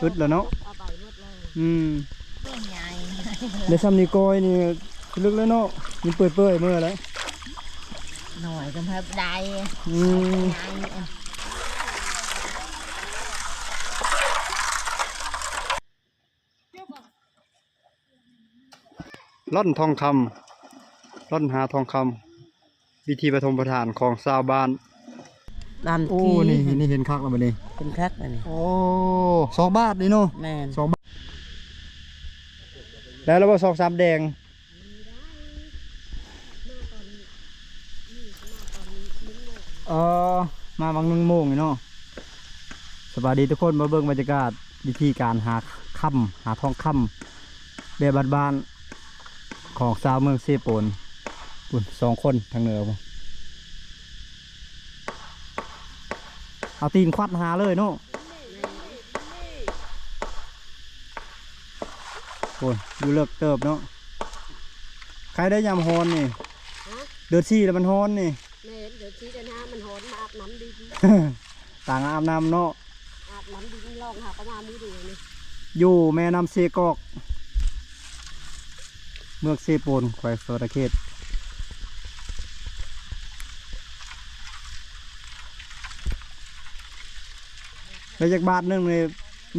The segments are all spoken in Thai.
อึดแล้วเนาะตัวใหญ่ในซ้ำนี่ก้อยนี่ลึกแล้วเนาะมันเปื่อยๆเมื่อไรหน่อยก็แบบใดร่อนทองคำร่อนหาทองคำวิธีปฐมประทานของชาวบ้านโอ้นี่เห็นคักแล้วบัดนี้เป็นคักอันนี้โอ้2 บาทนี่เนาะแม่น2 บาทแล้วเราบอก2-3 แดงมาบาง1 โมงนี่เนาะสวัสดีทุกคนมาเบิ่งบรรยากาศวิธีการหาทองคำแบบบ้านๆของชาวเมืองเซโปน2 คนทางเหนือเอาตีนควัดหาเลยเนาะโอ้ยดูเลิกเติบเนาะใครได้ยำฮอนนี่เดือดซี่แล้วมันฮอนนี่เดือดซี่กันฮะมันฮอนมาอาบน้ำดินต่างอาบน้ำเนาะอาบน้ำดินลองหาประมาณนี้ดูนี่อยู่แม่น้ำเซกอกเมืองเซโปนแขวงโซดาเขตแล้วจากบาทนึงเลย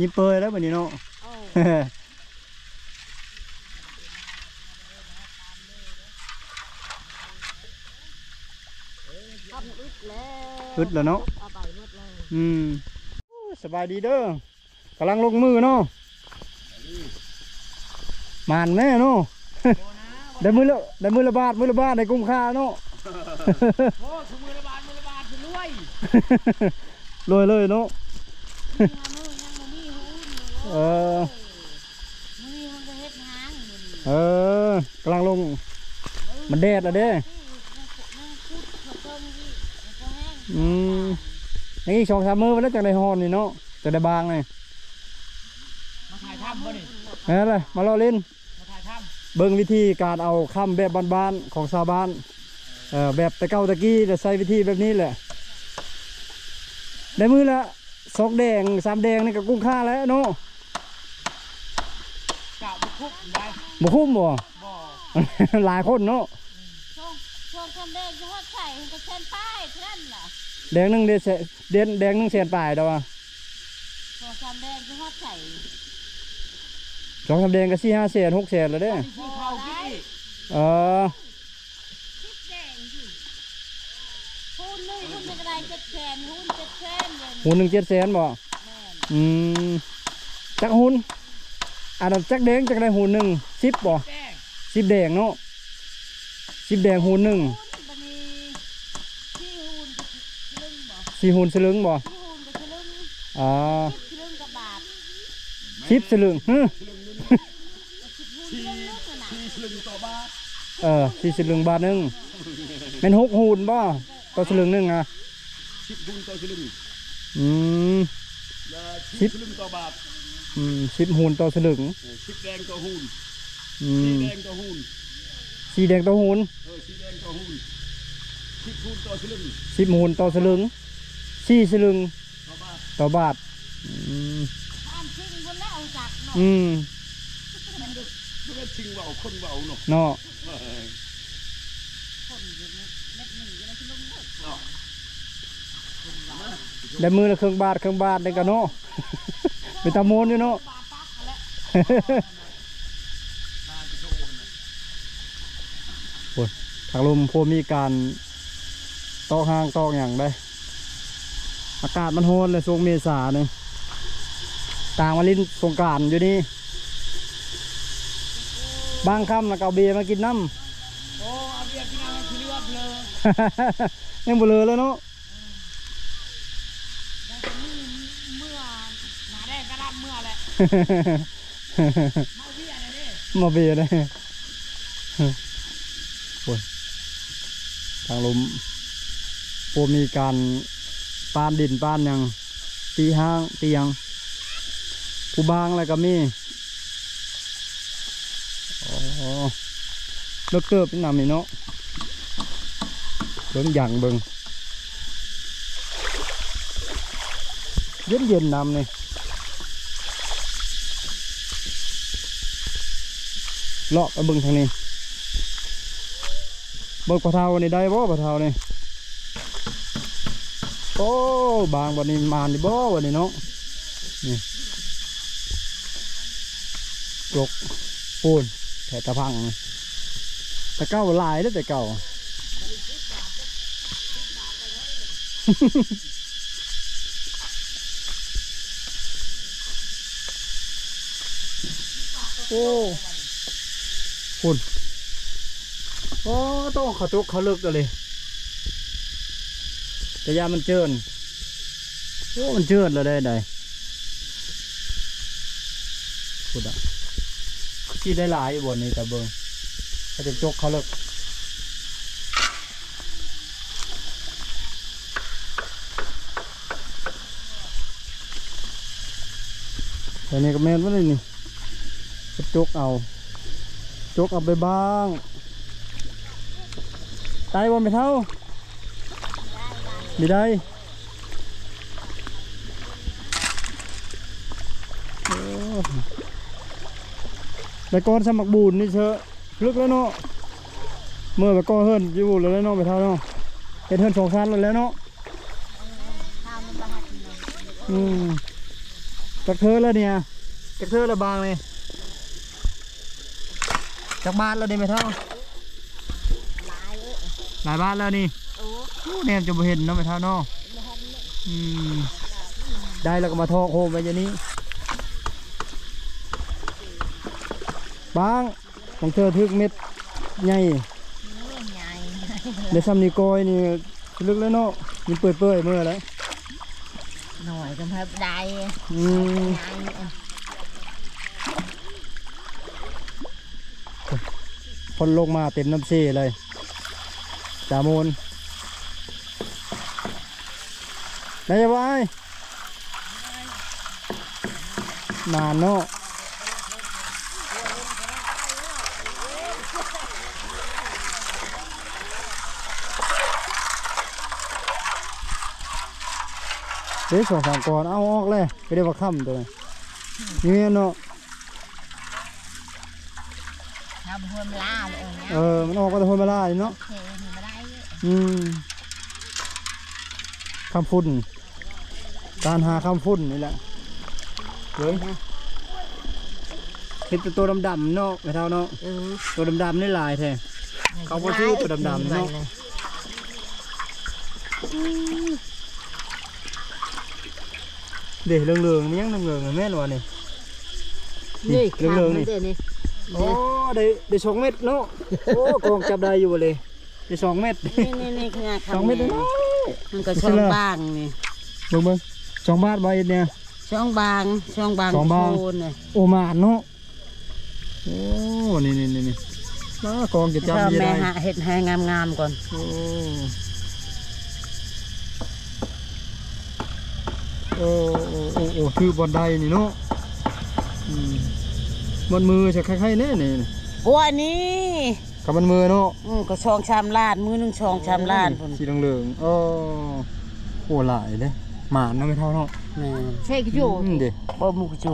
ยิ้มเปยแล้วแบบนี้เนาะอึดแล้วเนาะสบายดีเด้อกำลังลงมือเนาะมานแม่เนาะได้มือละบาทได้กุ้งค่าเนาะโอ้ถุงมือละบาทคือรวยรวยเลยเนาะกำลังลงมันแดดแล้วเด้นี่2-3 มื้อไปแล้วจากในฮอนนี่เนาะจากในบางเลยมาถ่ายถ้ำบ่นี่นั่นเลยมารอเล่นมาถ่ายถ้ำเบิ่งวิธีการเอาค่ำแบบบ้านๆของชาวบ้านแบบตะเก้าตะกี้จะใช้วิธีแบบนี้แหละได้มือละ2 แดง 3 แดงนี่ก็กุ้งค่าแล้วเนาะกะบุคุบได้บุคุ้มบ่หลายคนเนาะช่วงทำแดงจะทอดไข่จะเส้นป้ายนั่นล่ะแดง1 แดง1 แสนปลายเด้อวะช่วงทำแดงจะทอดไข่2-3 แดงก็4-5 แสน 6 แสนแล้วเด้10 แดงสิหุ้นเลยหุ้นเป็นอะไร7 แสนหุ้น7 แสนหุ้น1 7 แสนบ่จักหุ้นอันนั้นจักแดงจักได้หุ้น1 10บ่10 แดงเนาะ10 แดงหุ้น14 หุ้นสลึงบ่10 สลึงต่อบาท4 สลึงบาทนึงเป็น6 หุ้นบ่ต่อสลึงนึงอ่ะ10 หุ้นต่อสลึง10 สลึงต่อบาท10 หุ้นต่อสลึง10 แดงต่อหุ้น4 แดงต่อหุ้น4 แดงต่อหุ้น4 แดงต่อหุ้น10 หุ้นต่อสลึง10 หุ้นต่อสลึง4 สลึงต่อบาทมันชิงเบาคนเบาเนาะได้มือละครึ่งบาทได้กันเนาะเป็นตะโมนอยู่เนาะทางลมพวมีการตอกห้างตอกอย่างได้อากาศมันโหดเลยช่วงเมษาเนี่ยต่างมาลิ้นสงกรานต์อยู่นี่บางค่ำแล้วก็เอาเบียร์มากินน้ำโอ้เอาเบียร์กินน้ำคือเลือดเลยยังบ่เลยแล้วเนาะเมื่อหนาแดงกระดับเมื่อแหละมาเบียร์เลยทางลมพวมีการปานดินปานอย่างตีห้างตียังผู้บางอะไรก็มีเลิกเกิบเป็นนำนี่เนาะเบิ่งอย่างเบิ่งเย็นนำนี่ เลาะไปเบิ่งทางนี้เบิ่งปลาเทานี่ได้บ่ปลาเทานี่โอ้บางวันนี้มานดิบ่วันนี้เนาะนี่จกปูนแถตะพังแต่เก่าหลายแล้วแต่เก่า โอ้คุณโอ้ต้องเขาตุกเขาเลิกกันเลยแต่ยามันเจินโอ้มันเจินแล้วได้คุณอ่ะที่ได้หลายอยู่บนนี้แต่เบิ้งเขาจะจกเขาเลิกแต่นี่ก็แม่นว่าเลยนี่จกเอาไปบ้างตายบ่ไม่เท่าไม่ได้แต่ก้อนสมักบูนนี่เชอะลึกแล้วเนาะเมื่อไปก้อนเฮิร์นอยู่แล้วเนาะไม่เท่าเนาะเป็นเฮิร์น2 ชั้นแล้วเนาะจักเธอแล้วเนี่ยจักเธอแล้วบางเลยจากบ้านแล้วได้ไหมเท่าหลายบ้านแล้วนี่แนมจะบ่เห็นเนาะไหมเท่าเนาะได้แล้วก็มาทอกโฮมไปอย่างนี้บางของเธอทึกเม็ดใหญ่ในซ้ำนี่กอยนี่ลึกแล้วเนาะมันเปื่อยเมื่อแล้วหน่อยก็มาได้คนลงมาเต็มน้ำซีเลยจามูลได้ยังไงนานเนาะเดี๋ยว2-3 ก่อนเอาออกเลยไปได้ว่าค่ำตัวนี้นี่เนาะมันออกก็จะพนมาล่าเนาะคำฝุ่นการหาคำฝุ่นนี่แหละเฮ้ยเห็นตัวดำๆเนาะไม่เท่าเนาะตัวดำๆนี่ลายแท้เขาก็ชื่อตัวดำๆเนาะเด็กเหลืองๆมันยังเหลืองๆแม่นวะนี่เหลืองๆนี่โอ้ได้2 เม็ดเนาะโอ้กองจับได้อยู่เลยได้2 เม็ดนี่คืองา2 เม็ดมันก็ช่องบางนี่เบิ่ง2 บาทใบเนี่ยช่องบางโคนเลยโอมาเนาะโอ้นี่กองจะจับได้แม่เห็ดให้งามๆก่อนโอ้คือบอลได้นี่เนาะบนมือจะคล้ายๆแน่นี่โอ้อันนี้กับมันมือเนาะก็ช่องชามลาดมือนึงช่องชามลาดสีเหลืองๆโอ้หลายเลยหมาเนาะไม่เท่าเนาะใช่กโจเด็บะมุกโจ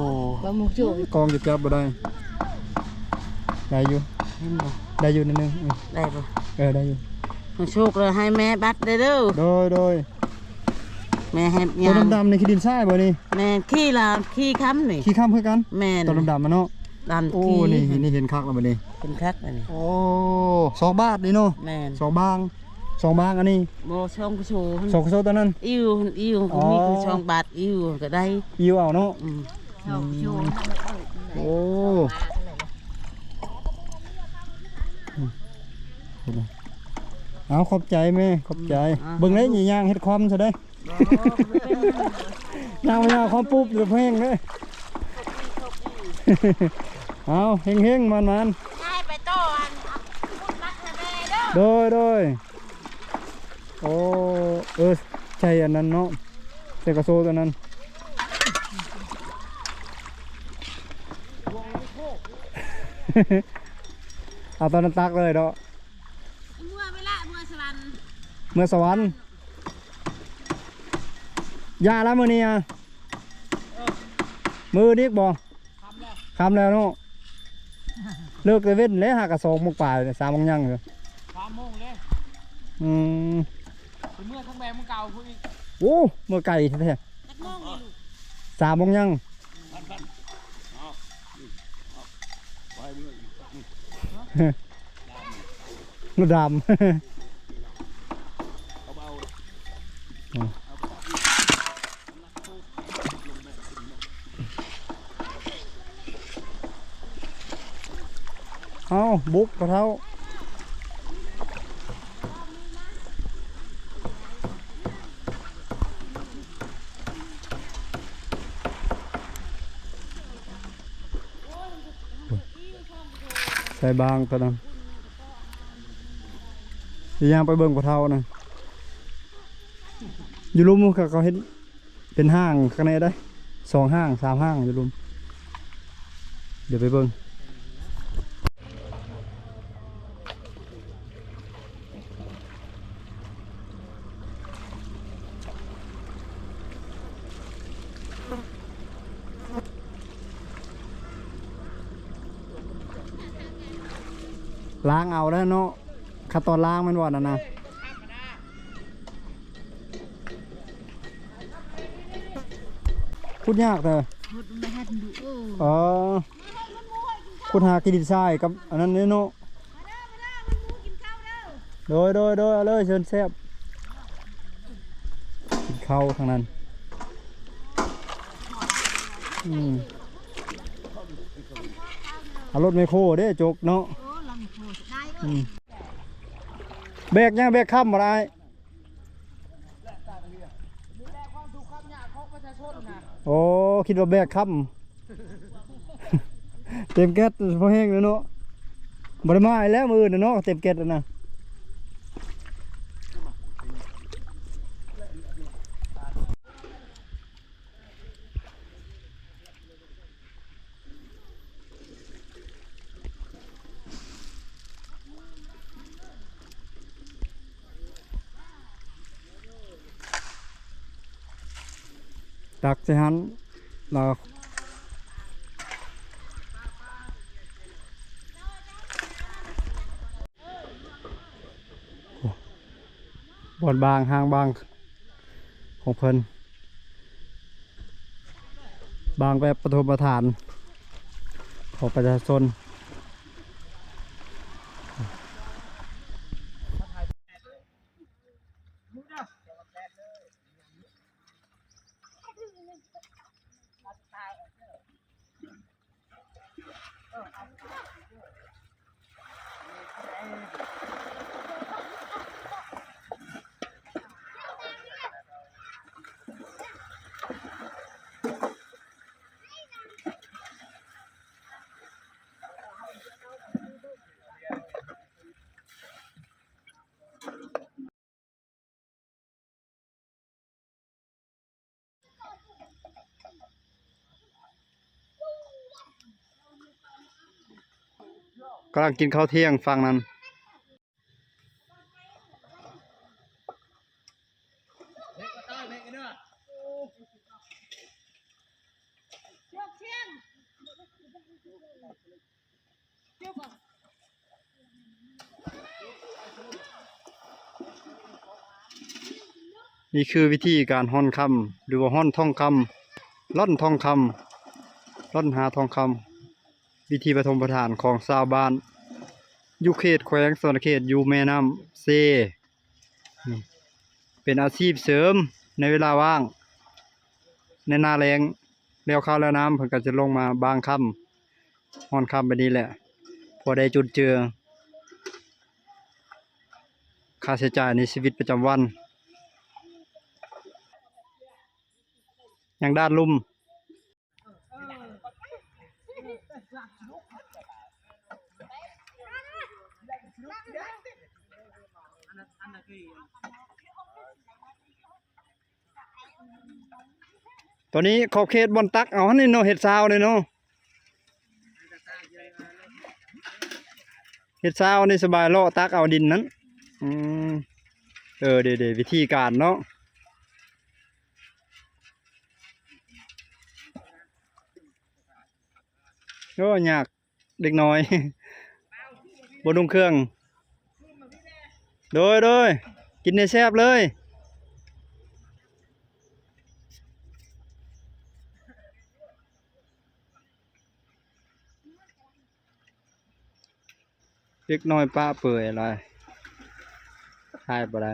กองจะจับบ่ได้อยู่นิดนึงได้ปะได้อยู่โชคเลยให้แม่บัดได้เด้อโดยแม่ให้ตัวดำๆในขี้ดินทรายบ่นี่แม่ขี้ค้ำนี่ขี้ค้ำคือกันแม่ตัวดำๆมันเนาะโอ้นี่เห็นคักแล้วบ่นี่เป็นคักอันนี้โอ้2 บาทนี่เนาะแม่2 บางอันนี้บ่ช่องกุโช2 กุโชตัวนั้นอิ่วนี่คือช่องบาทอิ่วก็ได้อิ่วเอาเนาะโอ้เอาขอบใจแม่ขอบใจเบิ่งได้ย่างเฮ็ดความซะได้ย่างความปุ๊บหรือเพลงเลยเอาเฮงมันให้ไปโต้อันพูดมัดให้แม่เด้อโดยโอ้ใช่อันนั้นเนาะใส่กระโซตัวนั้นเอาตอนนั้นตักเลยเนาะเมื่อสวรรค์ยาแล้วมือนี่มือดิกบ่คำแล้วเนาะ เลิกเลยเว้นแล้วหากระ2 โมงปลาย3 โมงยังเหรอ 3 โมงเลย อืม เมื่อทั้งแบมึงเก่าพูดอีก โอ้เมื่อไก่แท้ จักมองเลยลูก ๆ3 โมงยังรถดำ เอาบุกกระเท้าใส่บางตัวนั้นย่างไปเบิ่งกระเท้านะอยู่รุมเขาเห็นเป็นห้างข้างในได้2 ห้าง 3 ห้างอยู่รุมเดี๋ยวไปเบิ่งล้างเอาแล้วเนาะขั้นตอนล้างมันว่านะพูดยากแต่ หดไม่ให้ดูโอ้ อ๋อคุณหากินดินทรายกับอันนั้นเนี่ยเนาะ กินข้าวเด้อ โดยเอาเลยเชิญแซ่บกินข้าวทางนั้นเอารถไมโครเด้จกเนาะ โอ้ลำโพดได้ แบกยังแบกข้ามมาได้โอ้คิดว่าแบกข้าม เต็มแก๊สพอแห้งเลยเนาะบริมาแล้วมือเนาะเต็มแก๊สแล้วนะตักใส่หันเราบอนบางห้างบางของเพิ่นบางแบบปฐมประธานของประชาชนกำลังกินข้าวเที่ยงฟังนั้น ยกเชียงยก นี่คือวิธีการห่อนคำหรือว่าห่อนทองคำล่อนทองคำล่อนหาทองคำวิธีปฐมประทานของชาวบ้านอยู่เขตแขวงสวรรณเขตอยู่แม่น้ำเซนี่เป็นอาชีพเสริมในเวลาว่างในหน้าแล้งแล้วข้าวแล้วน้ำเพิ่นก็จะลงมาบางค่ำห่อนค่ำแบบนี้แหละพอได้จุดเจือค่าใช้จ่ายในชีวิตประจำวันอย่างด้านลุ่มตอนนี้ขอบเขตบอนตักเอานี่เนาะเห็ดซาวเลยเนาะเห็ดซาวนี่สบายเลาะตักเอาดินนั้นเดี๋ยววิธีการเนาะก็อยากเด็กน้อย บนนุ่งเครื่อง โดยกินในแซ่บเลยเล็กน้อยป้าเปื่อยอะไรทายบ่ได้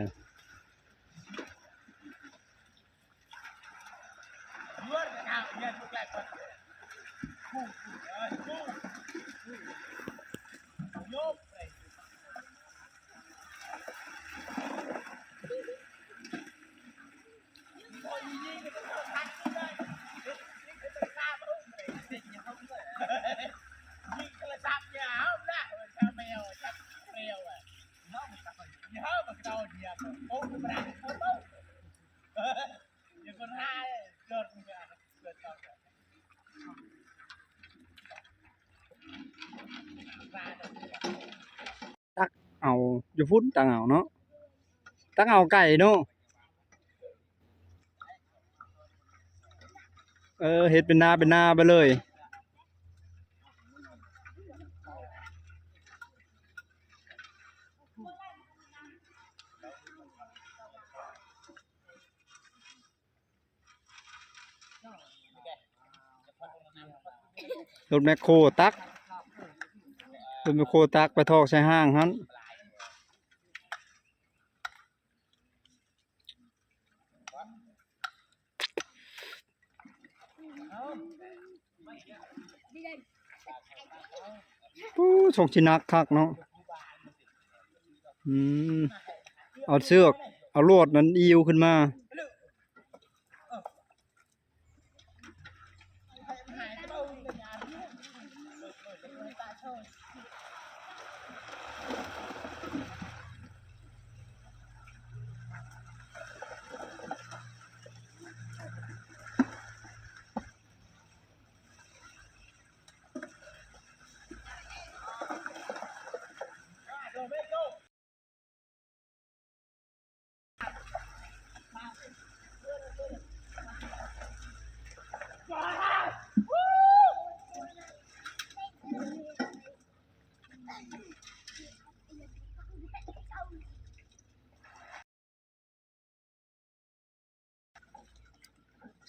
ตักเอาอยู่พุ่นตักเอาเนาะตักเอาไก่เนาะเฮ็ดเป็นนาไปเลยรถแมคโครตักรถแมคโครตักไปทอกใส่ห้างฮั่นส่งชินักคักเนาะเอาเชือกเอาลวดนั้นอิวขึ้นมา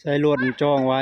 ใส่ลวดจ้องไว้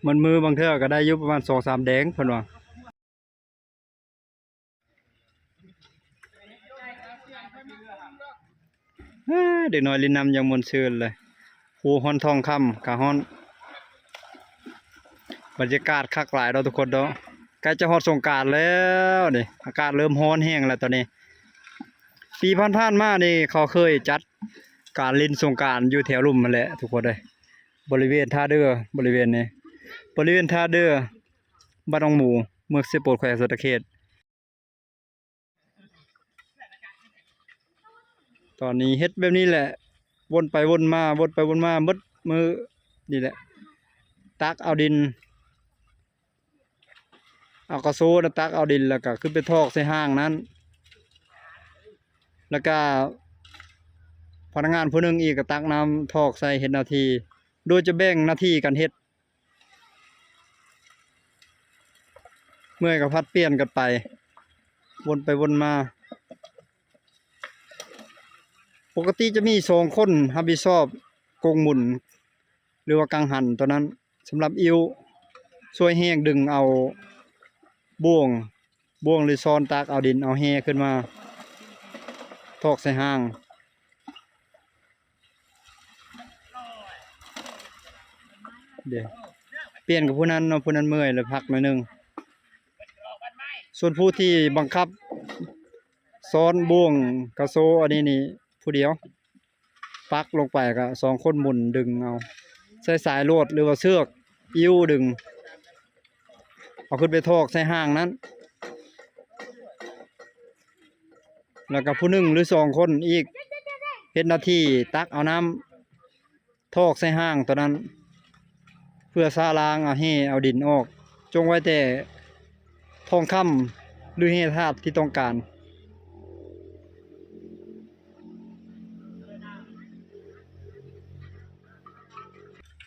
มันมือบางเทื่อก็ได้อยู่ประมาณ2-3แดงเพิ่นว่าเด็กน้อยลินน้ำยังมวนซื่นเลยหูฮ้อนทองคำกะฮ้อนบรรยากาศคักหลายเราะทุกคนเนาะใกล้จะฮอดสงกรานต์แล้วนี่อากาศเริ่มร้อนแห้งแล้วตอนนี้ปีผ่านๆมานี่เขาเคยจัดการเล่นสงกรานต์อยู่แถวลุ่มนั่นแหละทุกคนเลยบริเวณท่าเรือบริเวณนี้บริเวณท่าเรือบ้านหนองหมูเมืองเสโปดแขวงสะตะเขตตอนนี้เฮ็ดแบบนี้แหละวนไปวนมาหมดมือนี่แหละตักเอาดินเอากระโซนตักเอาดินแล้วก็ขึ้นไปทอกใส่ห้างนั้นแล้วก็พนักงานผู้หนึงอีกก็ตักน้ำทอกใส่เฮ็ดหน้าที่โดยจะแบ่งหน้าที่กันเฮ็ดเมื่อยก็พัดเปลี่ยนกันไปวนไปวนมาปกติจะมี2คนรับผิดชอบกงหมุนหรือว่ากังหันตัวนั้นสำหรับอิวช่วยแห้งดึงเอาบ่วงหรือซ้อนตักเอาดินเอาแห่ขึ้นมาทอกใส่ห้างเดี๋ยวเปลี่ยนกับผู้นั้นเนาะผู้นั้นเมื่อยเลยพักหน่อยนึง ส่วนผู้ที่บังคับซ้อนบ่วงกระโซอันนี้นี่ผู้เดียวปักลงไปก็2คนหมุนดึงเอาใช้สายโลดหรือว่าเชือกยิ้วดึงเอาขึ้นไปทอกใส่ห้างนั้นแล้วก็ผู้หนึ่งหรือ2คนอีกเฮ็ดหน้าที่ตักเอาน้ำทอกใส่ห้างตัวนั้นเพื่อซาล้างเอาให้เอาดินออกจงไว้แต่ทองคำหรือให้ธาตุที่ต้องการ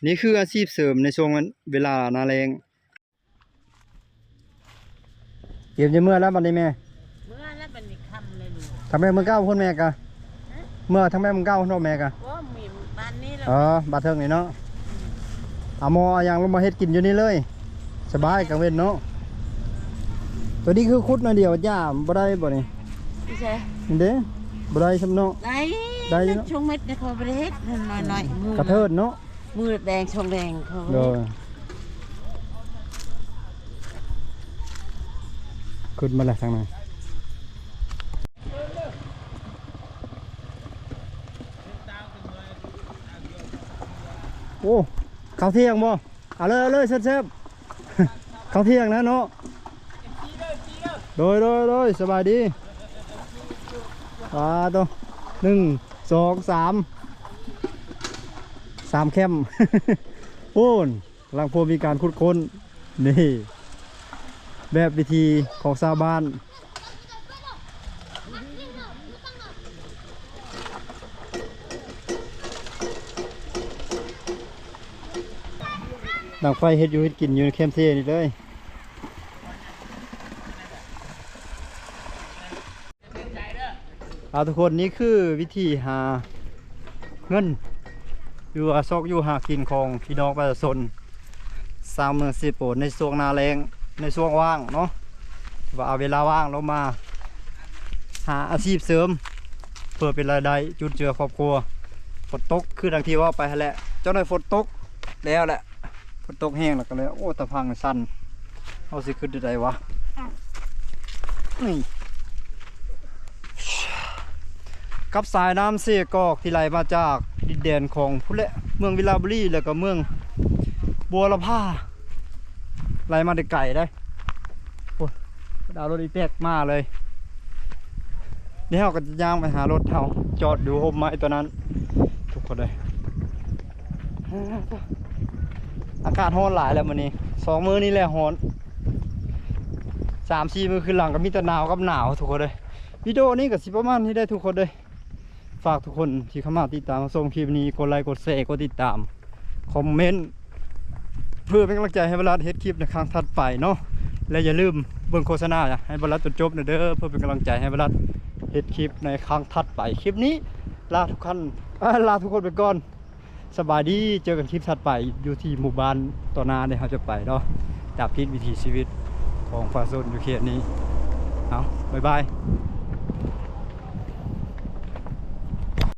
นี่คืออาชีพเสริมในช่วงเวลาหน้าแล้งเก็บจะเมื่อแล้วบัดนี้แม่ เมื่อแล้วเป็นอีกคำเลยลูก ทำแม่มึงเก้าคนแม่กะเมื่อทำแม่มึงเก้าคนแม่กะ ว่ามีบ้านนี้แล้ว บาดเทิงนี่เนาะเอาหมอเอาอย่างลงมาเฮ็ดกินอยู่นี่เลยสบายกังเว้นเนาะตัวนี้คือคุดหน่อยเดียวย่าบ่ได้บ่นี่ พี่เช่ นี่เด้บ่ได้ซำเนาะ ได้ ได้อยู่เนอะ ชงเม็ดในคอประเทศหน่อยมือก ระเทิดเนาะ มือแดงชงแดงเขา โดยขึ้นมาแล้วทางนั้นโอ้ข้าวเที่ยงบ่เอาเลยเซิร์ฟข้าวเที่ยงนะเนาะโดยสบายดีตัว1 2 3แคม โอ้นกำลังพอมีการขุดค้นนี่แบบวิธีของชาวบ้านดังไฟเฮ็ดอยู่เฮ็ดกินอยู่ในแคมป์เซ่นี่เลยเอาทุกคนนี่คือวิธีหาเงินอยู่อาซอกอยู่หากินของพี่น้องประชาชนสร้างเมืองสีโปนในช่วงหนาแรงในช่วงว่างเนาะว่าเอาเวลาว่างเรามาหาอาชีพเสริมเพื่อเป็นรายได้จุนเจือครอบครัวฝนตกคือดังที่ว่าไปแหละเจ้าหน่อยฝนตกแล้วแหละฝนตกแห้งแล้วก็เลยโอ้ตะพังสั่นเอาสิขึ้นได้วะนี่กับสายน้ำเสกอกที่ไหลมาจากดินแดนของพุ่นแหละเมืองวิลาบุรีแล้วก็เมืองบัวละพาไหลมาได้ไก่ได้โอ้ดาวรถอีแตกมาเลยนี่เราก็จะย่างไปหารถเท่าจอดอยู่โฮมไม้ตัวนั้นทุกคนเลยอากาศร้อนหลายแล้วมื้อนี้2 มื้อนี้แหละร้อน3-4 มื้อขึ้นหลังก็มีแต่หนาวกับหนาวทุกคนเลยวิดีโอนี้ก็สิประมาณนี้ได้ทุกคนเลยฝากทุกคนที่เข้ามาติดตามชมคลิปนี้กดไลค์กดแชร์กดติดตามคอมเมนต์เพื่อเป็นกำลังใจให้บรรลัดเฮ็ดคลิปในครั้งถัดไปเนาะและอย่าลืมเบิ่งโฆษณาให้บรรลัดจนจบเด้อเพื่อเป็นกำลังใจให้บรรลัดเฮ็ดคลิปในครั้งถัดไปคลิปนี้ลาทุกคนไปก่อนสบายดีเจอกันคลิปถัดไปอยู่ที่หมู่บ้านต่อหน้าเนี่ยเราจะไปเนาะดับพิษวิถีชีวิตของประชาชนอยู่เขตนี้เอาบ๊ายบาย